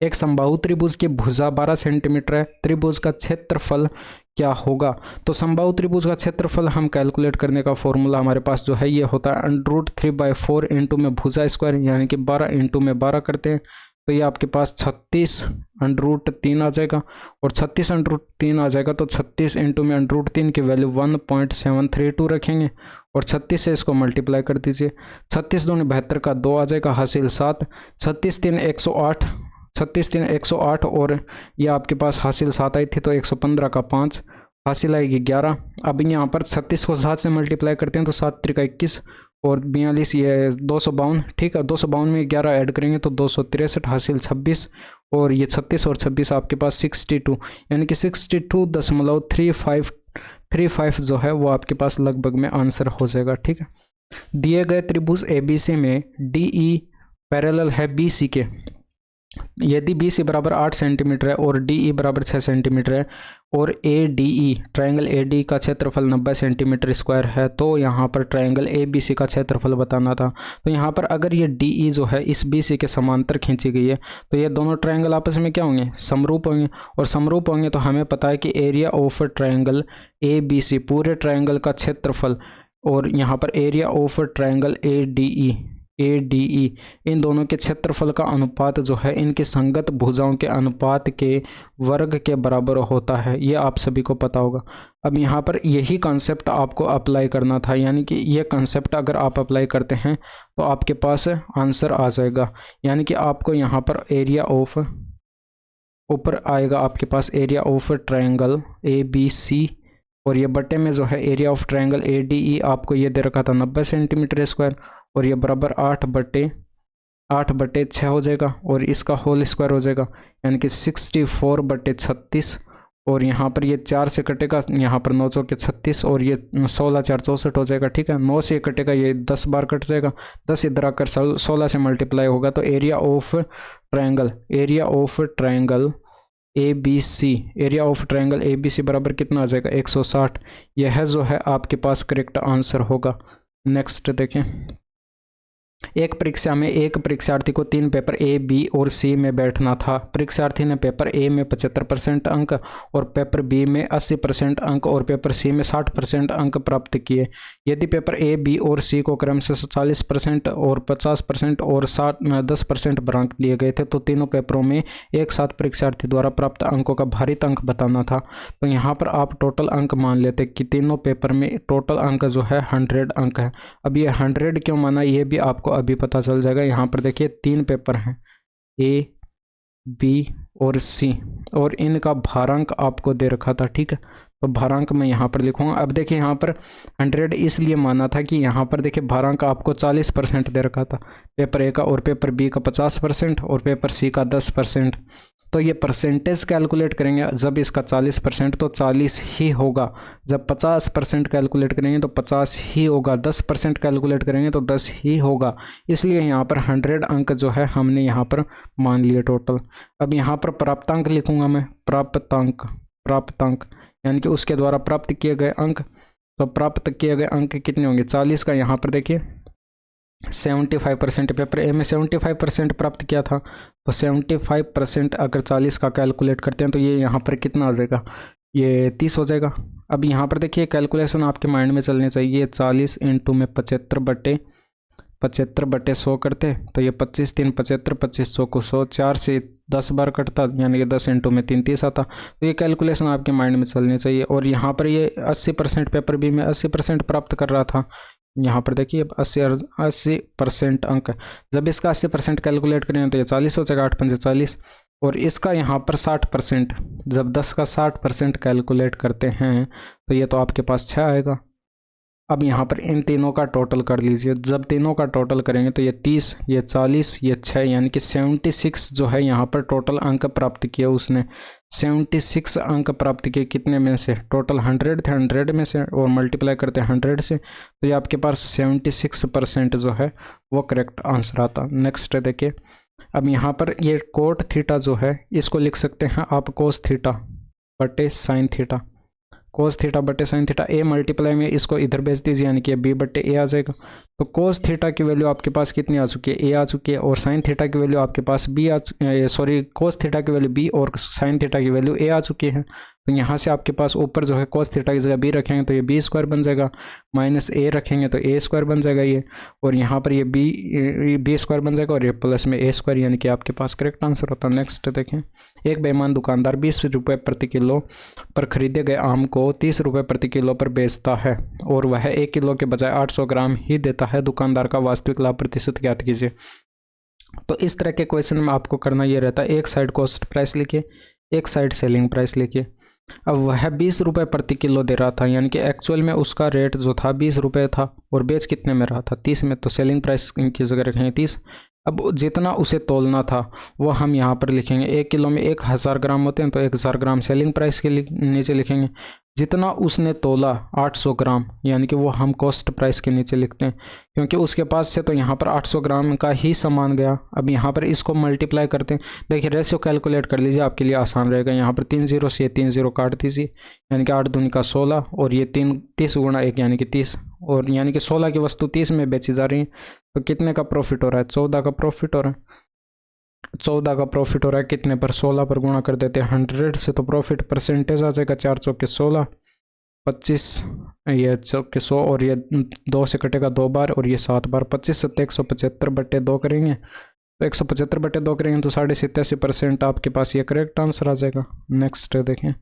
एक समबाहु त्रिभुज की भुजा 12 सेंटीमीटर है, त्रिभुज का क्षेत्रफल क्या होगा। तो समबाहु त्रिभुज का क्षेत्रफल हम कैलकुलेट करने का फॉर्मूला हमारे पास जो है ये होता है √3/4 इंटू में भुजा स्क्वायर, यानी कि 12 इंटू में 12 करते हैं तो ये आपके पास 36 √3 आ जाएगा, और 36 √3 आ जाएगा तो 36 इंटू में √3 की वैल्यू 1.732 रखेंगे, और 36 से इसको मल्टीप्लाई कर दीजिए। 36 दूनी 72 का 2 आ जाएगा, हासिल 7, 36 3 108, 36 3 108, और ये आपके पास हासिल 7 आई थी तो 115 का 5, हासिल आएगी 11। अब यहाँ पर 36 को 7 से मल्टीप्लाई करते हैं तो 7 3 का 21, और 42 ये 252, ठीक है, 252 में 11 ऐड करेंगे तो 263, हासिल 26, और ये 36 और 26 आपके पास 62, यानी कि 62.35 जो है वो आपके पास लगभग में आंसर हो जाएगा। ठीक है, दिए गए त्रिभुज ABC में DE पैरेलल है BC के, यदि BC बराबर 8 सेंटीमीटर है और DE बराबर 6 सेंटीमीटर है, और ADE ट्रायंगल AD का क्षेत्रफल 90 सेंटीमीटर स्क्वायर है, तो यहाँ पर ट्रायंगल ABC का क्षेत्रफल बताना था। तो यहाँ पर अगर ये DE जो है इस BC के समांतर खींची गई है तो ये दोनों ट्रायंगल आपस में क्या होंगे, समरूप होंगे, और समरूप होंगे तो हमें पता है कि एरिया ऑफ ट्रायंगल ABC पूरे ट्रायंगल का क्षेत्रफल, और यहाँ पर एरिया ऑफ ट्रायंगल ADE इन दोनों के क्षेत्रफल का अनुपात जो है इनकी संगत भुजाओं के अनुपात के वर्ग के बराबर होता है, ये आप सभी को पता होगा। अब यहाँ पर यही कॉन्सेप्ट आपको अप्लाई करना था, यानी कि ये कॉन्सेप्ट अगर आप अप्लाई करते हैं तो आपके पास आंसर आ जाएगा, यानी कि आपको यहाँ पर एरिया ऑफ ऊपर आएगा आपके पास एरिया ऑफ ट्रायंगल ABC, और ये बटे में जो है एरिया ऑफ ट्रायंगल ADE आपको ये दे रखा था 90 सेंटीमीटर स्क्वायर, और ये बराबर 8/6 हो जाएगा, और इसका होल स्क्वायर हो जाएगा, यानी कि 64/36, और यहाँ पर ये 4 से कटेगा, यहाँ पर 9 चौके 36, और ये 16 4 64 हो जाएगा। ठीक है, 9 से कटेगा, ये 10 बार कट जाएगा, 10 इधर आकर 16 से मल्टीप्लाई होगा, तो एरिया ऑफ ट्रायंगल ABC बराबर कितना आ जाएगा, 160। यह जो है आपके पास करेक्ट आंसर होगा। नेक्स्ट देखें, एक परीक्षा में एक परीक्षार्थी को 3 पेपर A, B और C में बैठना था। परीक्षार्थी ने पेपर A में 75% अंक और पेपर B में 80% अंक और पेपर C में 60% अंक प्राप्त किए। यदि पेपर A, B और C को क्रम से 40% और 50% और 10% अंक दिए गए थे तो तीनों पेपरों में एक साथ परीक्षार्थी द्वारा प्राप्त अंकों का भारित अंक बताना था। तो यहाँ पर आप टोटल अंक मान लेते कि तीनों पेपर में टोटल अंक जो है 100 अंक है। अब ये 100 क्यों माना ये भी आपको अभी पता चल जाएगा। यहाँ पर देखिए 3 पेपर हैं A, B और C, और इनका भारांक आपको दे रखा था। ठीक है, तो भारांक मैं यहाँ पर लिखूंगा। अब देखिए यहाँ पर 100 इसलिए माना था कि यहाँ पर देखिए भारांक आपको 40% दे रखा था पेपर A का, और पेपर B का 50% और पेपर C का 10%। तो ये परसेंटेज कैलकुलेट करेंगे जब इसका 40% तो 40 ही होगा, जब 50% कैलकुलेट करेंगे तो 50 ही होगा, 10% कैलकुलेट करेंगे तो 10 ही होगा। इसलिए यहाँ पर 100 अंक जो है हमने यहाँ पर मान लिए टोटल। अब यहाँ पर प्राप्तांक लिखूंगा मैं, प्राप्तांक यानी कि उसके द्वारा प्राप्त किए गए अंक। तो प्राप्त किए गए अंक कितने होंगे, 40 का यहाँ पर देखिए 75%, पेपर A में 75% प्राप्त किया था, तो 75% अगर 40 का कैलकुलेट करते हैं तो ये यहाँ पर कितना आ जाएगा, ये 30 हो जाएगा। अब यहाँ पर देखिए कैलकुलेशन आपके माइंड में चलने चाहिए, 40 इंटू में 75/100 करते तो ये 25 3 75, 25 100 को 100, 4 से 10 बार कटता, यानी कि 10 इंटू में 3 30 आता। तो ये कैलकुलेशन आपके माइंड में चलनी चाहिए। और यहाँ पर ये 80% पेपर B में 80% प्राप्त कर रहा था, यहाँ पर देखिए 80% अंक। जब इसका 80% कैलकुलेट करेंगे तो ये 40 हो जाएगा, 8 5 40, और इसका यहाँ पर 60%, जब 10 का 60% कैलकुलेट करते हैं तो ये तो आपके पास 6 आएगा। अब यहाँ पर इन तीनों का टोटल कर लीजिए। जब तीनों का टोटल करेंगे तो ये 30, ये 40, ये 6, यानी कि 76 जो है यहाँ पर टोटल अंक प्राप्त किए उसने। 76 अंक प्राप्त किए कितने में से? टोटल 100 थे, 100 में से और मल्टीप्लाई करते हैं 100 से, तो ये आपके पास 76% जो है वो करेक्ट आंसर आता। नेक्स्ट देखिए, अब यहाँ पर ये कोट थीटा जो है इसको लिख सकते हैं आप कोस थीटा बटे साइन थीटा। कोस थीटा बटे साइन थीटा, ए मल्टीप्लाई में इसको इधर भेज दीजिए, यानी कि बी बटे ए आ जाएगा। तो कोस थीटा की वैल्यू आपके पास कितनी आ चुकी है? ए आ चुकी है। और साइन थीटा की वैल्यू आपके पास कोस थीटा की वैल्यू बी और साइन थीटा की वैल्यू ए आ चुकी है। तो यहाँ से आपके पास ऊपर जो है कोस थीटा की जगह बी रखेंगे तो ये बी स्क्वायर बन जाएगा, माइनस ए रखेंगे तो ए स्क्वायर बन जाएगा ये, और यहाँ पर ये बी स्क्वायर बन जाएगा और ये प्लस में ए स्क्वायर, यानी कि आपके पास करेक्ट आंसर होता है। नेक्स्ट देखें, एक बेईमान दुकानदार 20 रुपये प्रति किलो पर खरीदे गए आम को 30 रुपये प्रति किलो पर बेचता है और वह 1 किलो के बजाय 800 ग्राम ही देता है। दुकानदार का वास्तविक लाभ प्रतिशत ज्ञात कीजिए। तो इस तरह के क्वेश्चन में आपको करना ये रहता है, एक साइड कॉस्ट प्राइस लिखिए, एक साइड सेलिंग प्राइस लिखिए। अब वह 20 रुपये प्रति किलो दे रहा था, यानी कि एक्चुअल में उसका रेट जो था 20 रुपये था और बेच कितने में रहा था? 30 में। तो सेलिंग प्राइस की जगह रखेंगे 30। अब जितना उसे तोलना था वो हम यहाँ पर लिखेंगे, 1 किलो में 1000 ग्राम होते हैं तो 1000 ग्राम सेलिंग प्राइस के नीचे लिखेंगे। जितना उसने तोला 800 ग्राम, यानी कि वो हम कॉस्ट प्राइस के नीचे लिखते हैं, क्योंकि उसके पास से तो यहाँ पर 800 ग्राम का ही सामान गया। अब यहाँ पर इसको मल्टीप्लाई करते हैं, देखिए रेशियो कैलकुलेट कर लीजिए, आपके लिए आसान रहेगा। यहाँ पर 3 0 से ये 3 0 काट दीजिए, यानी कि 8 दूनी का 16 और ये 30 गुणा 1 यानी कि 30, और यानी कि 16 की वस्तु 30 में बेची जा रही है। तो कितने का प्रॉफिट हो रहा है? 14 का प्रॉफिट हो रहा है। 14 का प्रॉफिट हो रहा है कितने पर? 16 पर गुणा कर देते हैं 100 से, तो प्रॉफिट परसेंटेज आ जाएगा 4 चौके 16, 25, ये चौके 100 और ये 2 से कटेगा 2 बार और ये 7 बार, 25 7 175 बटे 2 करेंगे तो 175 बटे 2 करेंगे तो 87.5% आपके पास ये करेक्ट आंसर आ जाएगा। नेक्स्ट देखें,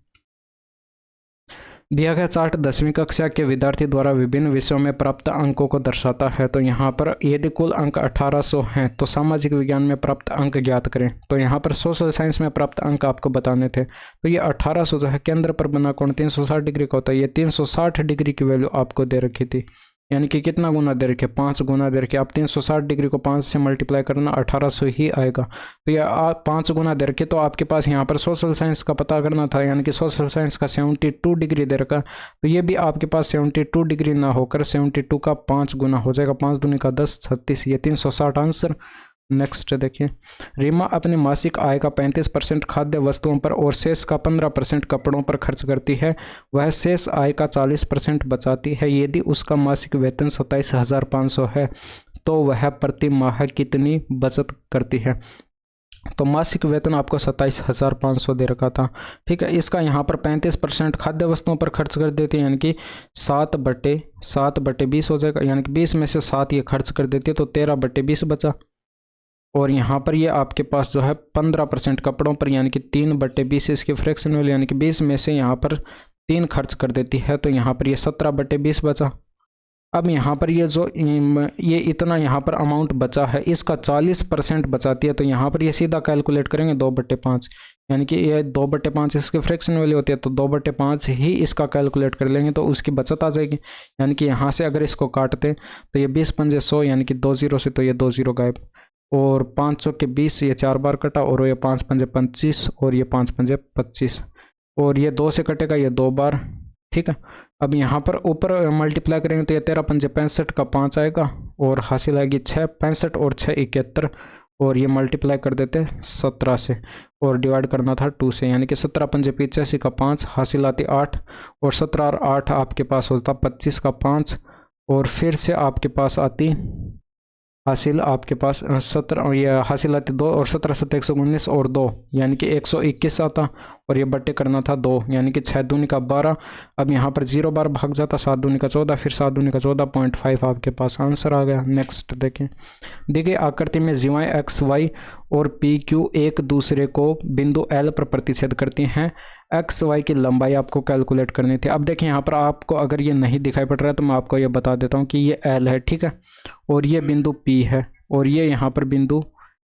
दिया गया चार्ट 10वीं कक्षा के विद्यार्थी द्वारा विभिन्न विषयों में प्राप्त अंकों को दर्शाता है। तो यहाँ पर यदि कुल अंक 1800 हैं तो सामाजिक विज्ञान में प्राप्त अंक ज्ञात करें। तो यहाँ पर सोशल साइंस में प्राप्त अंक आपको बताने थे, तो ये 1800 जो है केंद्र पर बना कोण 360 डिग्री का होता है, ये 360 डिग्री की वैल्यू आपको दे रखी थी, यानी कि कितना गुना दे रखे? 5 गुना दे रखे। आप 360 डिग्री को 5 से मल्टीप्लाई करना 1800 ही आएगा। तो ये 5 गुना दे रखे, तो आपके पास यहाँ पर सोशल साइंस का पता करना था, यानी कि सोशल साइंस का 72 डिग्री दे रखा, तो ये भी आपके पास 72 डिग्री ना होकर 72 का 5 गुना हो जाएगा, 5 दूनी का 10, 36, ये 360 आंसर। नेक्स्ट देखिए, रीमा अपनी मासिक आय का 35% खाद्य वस्तुओं पर और शेष का 15% कपड़ों पर खर्च करती है। वह शेष आय का 40% बचाती है। यदि उसका मासिक वेतन 27,500 है तो वह प्रति माह कितनी बचत करती है? तो मासिक वेतन आपको 27,500 दे रखा था, ठीक है। इसका यहाँ पर 35% खाद्य वस्तुओं पर खर्च कर देती है, यानी कि 7/20 हो जाएगा, यानी कि 20 में से 7 ये खर्च कर देती है तो 13/20 बचा। और यहाँ पर ये आपके पास जो है 15% कपड़ों पर, यानी कि 3/20 इसकी फ्रैक्शन वैल्यू, यानी कि 20 में से यहाँ पर 3 खर्च कर देती है तो यहाँ पर ये 17/20 बचा। अब यहाँ पर ये इतना यहाँ पर अमाउंट बचा है, इसका 40% बचाती है, तो यहाँ पर ये सीधा कैलकुलेट करेंगे 2/5, यानी कि ये 2/5 इसकी फ्रैक्शन वैल्यू होती है तो 2/5 ही इसका कैलकुलेट कर लेंगे तो उसकी बचत आ जाएगी। यानी कि यहाँ से अगर इसको काटते तो ये 20 पंजे 100, यानी कि 2 0 से तो ये 2 0 गायब, और 5 चौके 20, ये 4 बार कटा, और ये 5 पंजे 25 और ये 5 पंजे 25, और ये 2 से कटेगा ये 2 बार, ठीक है। अब यहाँ पर ऊपर मल्टीप्लाई करेंगे तो ये 13 पंजे 65 का 5 आएगा और हासिल आएगी 6, 65 और 6 71, और ये मल्टीप्लाई कर देते 17 से और डिवाइड करना था 2 से, यानी कि 17 पंजे 85 का 5, हासिल आती 8, और 17 और 8 आपके पास होता 25 का 5, और फिर से आपके पास आती हासिल आपके पास 17, ये हासिल आती 2, और 17 7 119 और 2, यानी कि 121 आता, और ये बट्टे करना था 2, यानी कि 6 दूनी का 12। अब यहाँ पर 0 बार भाग जाता, 7 दूनी का 14, फिर 7 दूनी का 14.5 आपके पास आंसर आ गया। नेक्स्ट देखें, दी गई आकृति में जीवाएँ एक्स वाई और पी क्यू एक दूसरे को बिंदु एल पर प्रतिच्छेद करती हैं। एक्स वाई की लंबाई आपको कैलकुलेट करनी थी। अब देखिए यहाँ पर आपको अगर ये नहीं दिखाई पड़ रहा है तो मैं आपको ये बता देता हूँ कि ये एल है, ठीक है, और ये बिंदु पी है, और ये यहाँ पर बिंदु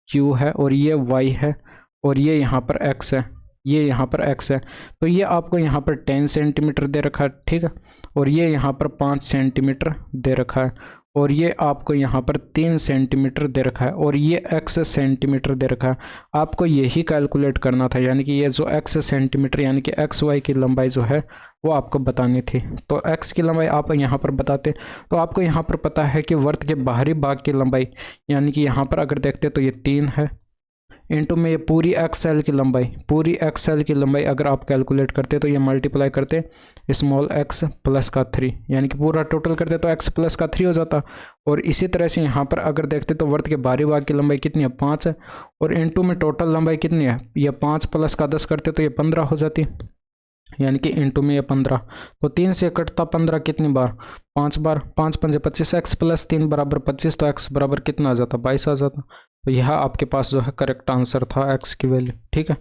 क्यू है, और ये वाई है, और ये यहाँ पर एक्स है, ये यहाँ पर x है। तो ये आपको यहाँ पर 10 सेंटीमीटर दे रखा है, ठीक है, और ये यहाँ पर 5 सेंटीमीटर दे रखा है, और ये आपको यहाँ पर 3 सेंटीमीटर दे रखा है, और ये x सेंटीमीटर दे रखा है। आपको यही कैलकुलेट करना था, यानी कि ये जो x सेंटीमीटर यानी कि एक्स वाई की लंबाई जो है वो आपको बतानी थी। तो x की लंबाई आप यहाँ पर बताते, तो आपको यहाँ पर पता है कि वर्त के बाहरी भाग की लंबाई, यानी कि यहाँ पर अगर देखते तो ये 3 है, इंटू में ये पूरी एक्सएल की लंबाई, पूरी एक्सएल की लंबाई अगर आप कैलकुलेट करते तो ये मल्टीप्लाई करते स्मॉल x प्लस का 3, यानी कि पूरा टोटल करते तो x प्लस का 3 हो जाता। और इसी तरह से यहाँ पर अगर देखते तो वर्त के बाहरी भाग की लंबाई कितनी है, 5 है, और इंटू में टोटल लंबाई कितनी है, ये 5 प्लस का 10 करते तो ये 15 हो जाती, यानी कि इंटू में ये 15। तो 3 से कटता 15 कितनी बार, 5 बार, 5 पंजे 25, x प्लस 3 बराबर 25, तो x बराबर कितना आ जाता, 22 आ जाता। तो यह आपके पास जो है करेक्ट आंसर था x की वैल्यू, ठीक है।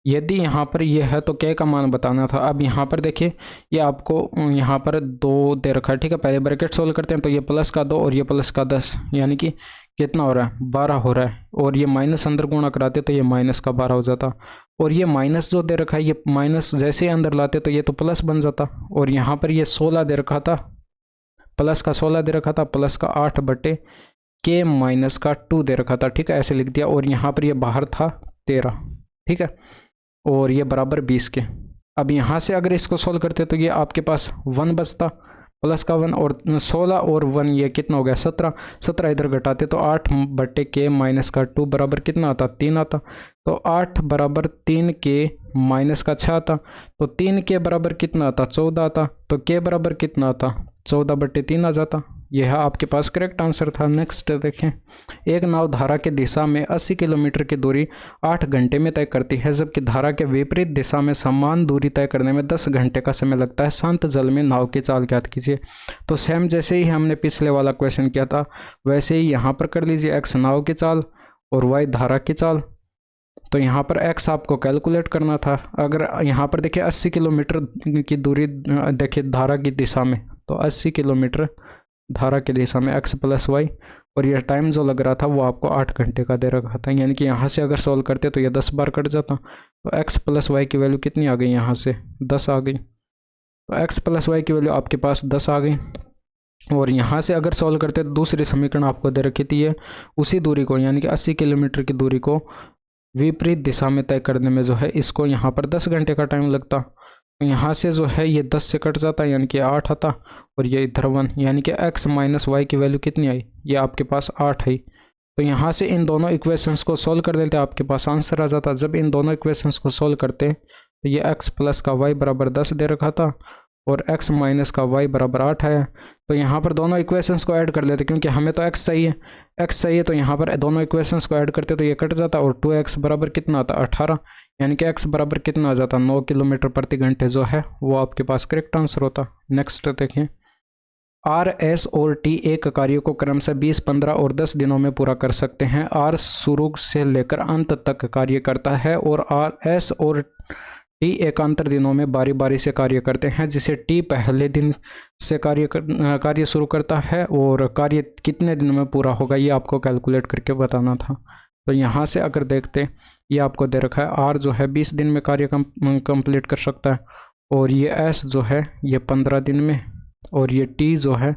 यदि यहाँ पर ये है तो k का मान बताना था। अब यहाँ पर देखिए ये आपको यहाँ पर 2 दे रखा है, ठीक है, पहले ब्रैकेट सोल्व करते हैं तो ये प्लस का 2 और ये प्लस का 10, यानी कि कितना हो रहा है, 12 हो रहा है, और ये माइनस अंदर गुणा कराते तो ये माइनस का 12 हो जाता, और ये माइनस जो दे रखा है ये माइनस जैसे ही अंदर लाते तो ये तो प्लस बन जाता, और यहाँ पर ये 16 दे रखा था, प्लस का 16 दे रखा था, प्लस का 8 बटे के माइनस का 2 दे रखा था, ठीक है, ऐसे लिख दिया, और यहाँ पर ये बाहर था 13, ठीक है, और ये बराबर 20 के। अब यहाँ से अगर इसको सोल्व करते तो ये आपके पास 1 बचता, प्लस का 1, और 16 और 1 ये कितना हो गया, 17, 17 इधर घटाते तो 8 बटे के माइनस का 2 बराबर कितना आता, 3 आता। तो 8 बराबर 3 के माइनस का 6 आता, तो 3 के बराबर कितना आता, 14 आता, तो के बराबर कितना आता, 14 बटे 3 आ जाता। यह आपके पास करेक्ट आंसर था। नेक्स्ट देखें, एक नाव धारा के दिशा में 80 किलोमीटर की दूरी 8 घंटे में तय करती है, जबकि धारा के विपरीत दिशा में समान दूरी तय करने में 10 घंटे का समय लगता है। शांत जल में नाव की चाल ज्ञात कीजिए। तो सेम जैसे ही हमने पिछले वाला क्वेश्चन किया था वैसे ही यहाँ पर कर लीजिए, एक्स नाव की चाल और वाई धारा की चाल। तो यहाँ पर x आपको कैलकुलेट करना था। अगर यहाँ पर देखिए 80 किलोमीटर की दूरी देखिए धारा की दिशा में, तो 80 किलोमीटर धारा की दिशा में x प्लस वाई, और यह टाइम जो लग रहा था वो आपको 8 घंटे का दे रखा था, यानी कि यहाँ से अगर सॉल्व करते तो ये 10 बार कट जाता। तो x प्लस वाई की वैल्यू कितनी आ गई, यहाँ से 10 आ गई। तो x प्लस वाई की वैल्यू आपके पास 10 आ गई, और यहाँ से अगर सॉल्व करते तो दूसरी समीकरण आपको दे रखी थी, ये उसी दूरी को यानी कि 80 किलोमीटर की दूरी को विपरीत दिशा में तय करने में जो है इसको यहाँ पर 10 घंटे का टाइम लगता। तो यहाँ से जो है ये 10 से कट जाता, यानी कि 8 आता, और ये इधर 1, यानी कि x माइनस वाई की वैल्यू कितनी आई, ये आपके पास 8 है। तो यहाँ से इन दोनों इक्वेशंस को सॉल्व कर देते आपके पास आंसर आ जाता। जब इन दोनों इक्वेशंस को सॉल्व करते तो ये x प्लस का y बराबर 10 दे रखा था और x माइनस का y बराबर 8 है। तो यहाँ पर दोनों इक्वेशंस को ऐड कर लेते, क्योंकि हमें तो x चाहिए, तो यहाँ पर दोनों इक्वेशंस को ऐड करते तो ये कट जाता, और 2x बराबर कितना आता, 18, यानी कि x बराबर कितना आ जाता, 9 किलोमीटर प्रति घंटे जो है वो आपके पास करेक्ट आंसर होता। नेक्स्ट देखिए, R, S और T एक कार्य को क्रमशः 20, 15 और 10 दिनों में पूरा कर सकते हैं। R शुरू से लेकर अंत तक कार्य करता है और S और T एकांतर दिनों में बारी बारी से कार्य करते हैं, जिसे T पहले दिन से कार्य शुरू करता है और कार्य कितने दिनों में पूरा होगा ये आपको कैलकुलेट करके बताना था। तो यहाँ से अगर देखते, ये आपको दे रखा है R जो है 20 दिन में कार्य कंप्लीट कर सकता है, और ये S जो है ये 15 दिन में, और ये T जो है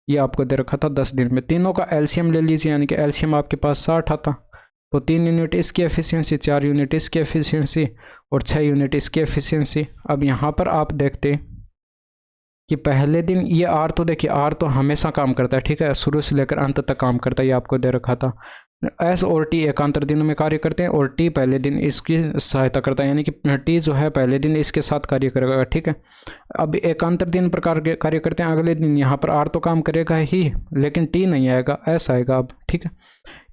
ये आपको दे रखा था 10 दिन में। तीनों का एलसीएम ले लीजिए, यानी कि एलसीएम आपके पास 60 आता। तो 3 यूनिट इसकी एफिशिएंसी, 4 यूनिट इसकी एफिशिएंसी और 6 यूनिट इसकी एफिशिएंसी। अब यहाँ पर आप देखते कि पहले दिन ये R तो देखिए R तो हमेशा काम करता है, ठीक है, शुरू से लेकर अंत तक काम करता है, ये आपको दे रखा था। S और T एकांतर दिनों में कार्य करते हैं और T पहले दिन इसकी सहायता करता है, यानी कि T जो है पहले दिन इसके साथ कार्य करेगा, ठीक है। अब एकांतर दिन पर कार्य करते हैं, अगले दिन यहाँ पर R तो काम करेगा ही, लेकिन T नहीं आएगा, S आएगा अब, ठीक है।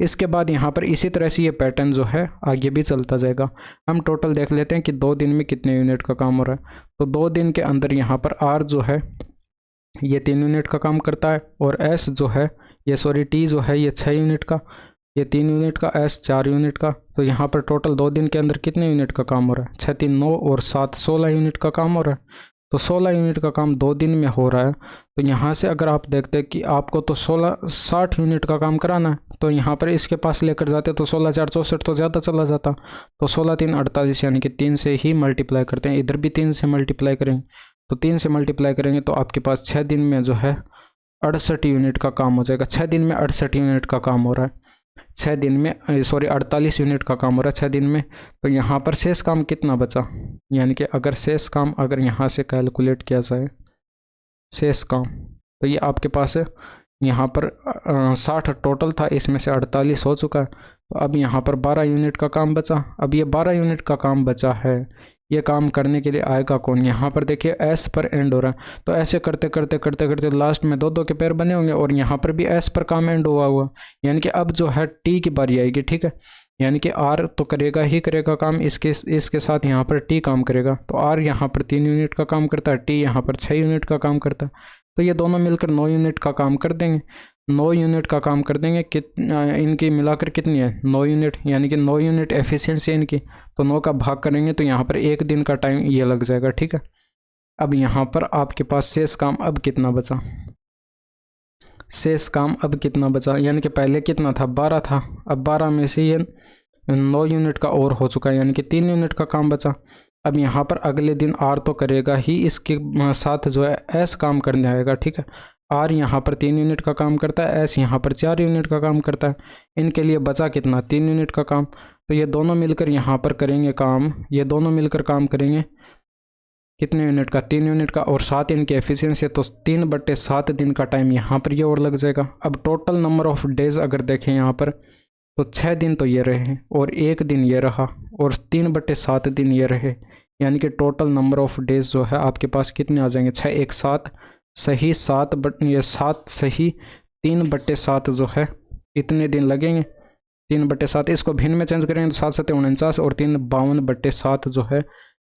इसके बाद यहाँ पर इसी तरह से ये पैटर्न जो है आगे भी चलता जाएगा। हम टोटल देख लेते हैं कि 2 दिन में कितने यूनिट का काम हो रहा है। तो 2 दिन के अंदर यहाँ पर R जो है ये 3 यूनिट का काम करता है, और S जो है ये T जो है ये 6 यूनिट का, ये 3 यूनिट का, S 4 यूनिट का। तो यहाँ पर टोटल 2 दिन के अंदर कितने यूनिट का काम हो रहा है, 6 3 9 और 7 16 यूनिट का काम हो रहा है। तो 16 यूनिट का काम 2 दिन में हो रहा है। तो यहाँ से अगर आप देखते हैं कि आपको तो 60 यूनिट का काम कराना है, तो यहाँ पर इसके पास लेकर जाते तो 16 4 64 तो ज़्यादा चला जाता। तो 16 3 48 यानी कि 3 से ही मल्टीप्लाई करते हैं, इधर भी 3 से मल्टीप्लाई करेंगे। तो 3 से मल्टीप्लाई करेंगे तो आपके पास 6 दिन में जो है 68 यूनिट का काम हो जाएगा। 6 दिन में 68 यूनिट का काम हो रहा है। 6 दिन में सॉरी 48 यूनिट का काम हो रहा है 6 दिन में। तो यहाँ पर शेष काम कितना बचा, यानी कि अगर शेष काम अगर यहाँ से कैलकुलेट किया जाए शेष काम, तो ये आपके पास है यहाँ पर 60 टोटल था, इसमें से 48 हो चुका है। तो अब यहाँ पर 12 यूनिट का काम बचा। अब ये 12 यूनिट का काम बचा है, ये काम करने के लिए आएगा कौन। यहाँ पर देखिए एस पर एंड हो रहा है, तो ऐसे करते करते करते करते लास्ट में 2 के पैर बने होंगे और यहाँ पर भी एस पर काम एंड हुआ, यानी कि अब जो है टी की बारी आएगी। ठीक है, यानी कि आर तो करेगा ही करेगा काम, इसके साथ यहाँ पर टी काम करेगा। तो आर यहाँ पर 3 यूनिट का काम करता है, टी यहाँ पर 6 यूनिट का काम करता है। तो ये दोनों मिलकर 9 यूनिट का काम कर देंगे। 9 यूनिट का काम कर देंगे। इनकी मिलाकर कितनी है 9 यूनिट, यानी कि 9 यूनिट एफिशिएंसी इनकी। तो 9 का भाग करेंगे तो यहाँ पर 1 दिन का टाइम ये लग जाएगा। ठीक है, अब यहाँ पर आपके पास शेष काम अब कितना बचा, शेष काम अब कितना बचा, यानी कि पहले कितना था 12 था, अब 12 में से ये 9 यूनिट का और हो चुका है, यानी कि 3 यूनिट का काम बचा। अब यहाँ पर अगले दिन आर तो करेगा ही, इसके साथ जो है एस काम करने आएगा। ठीक है, आर यहाँ पर 3 यूनिट का काम करता है, एस यहाँ पर 4 यूनिट का काम करता है। इनके लिए बचा कितना 3 यूनिट का काम। तो ये दोनों मिलकर यहाँ पर करेंगे काम, ये दोनों मिलकर काम करेंगे कितने यूनिट का 3 यूनिट का, और 7 इनकी एफिशिएंसी है। तो 3/7 दिन का टाइम यहाँ पर ये और लग जाएगा। अब टोटल नंबर ऑफ डेज अगर देखें यहाँ पर, तो 6 दिन तो ये रहे और 1 दिन ये रहा और 3/7 दिन ये रहे, यानी कि टोटल नंबर ऑफ डेज जो है आपके पास कितने आ जाएंगे 6 1 7 सही 7 सही 3/7 जो है इतने दिन लगेंगे। 3/7 इसको भिन्न में चेंज करेंगे तो 7 7 49 और 3 52/7 जो है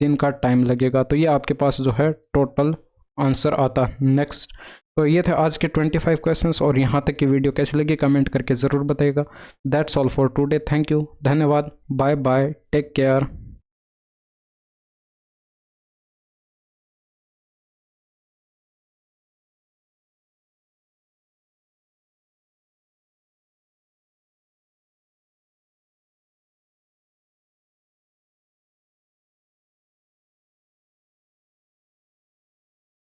दिन का टाइम लगेगा। तो ये आपके पास जो है टोटल आंसर आता। नेक्स्ट, तो ये थे आज के 25 क्वेश्चंस और यहाँ तक की वीडियो कैसी लगी कमेंट करके ज़रूर बताइएगा। That's all for today, thank you, धन्यवाद, बाय बाय, टेक केयर।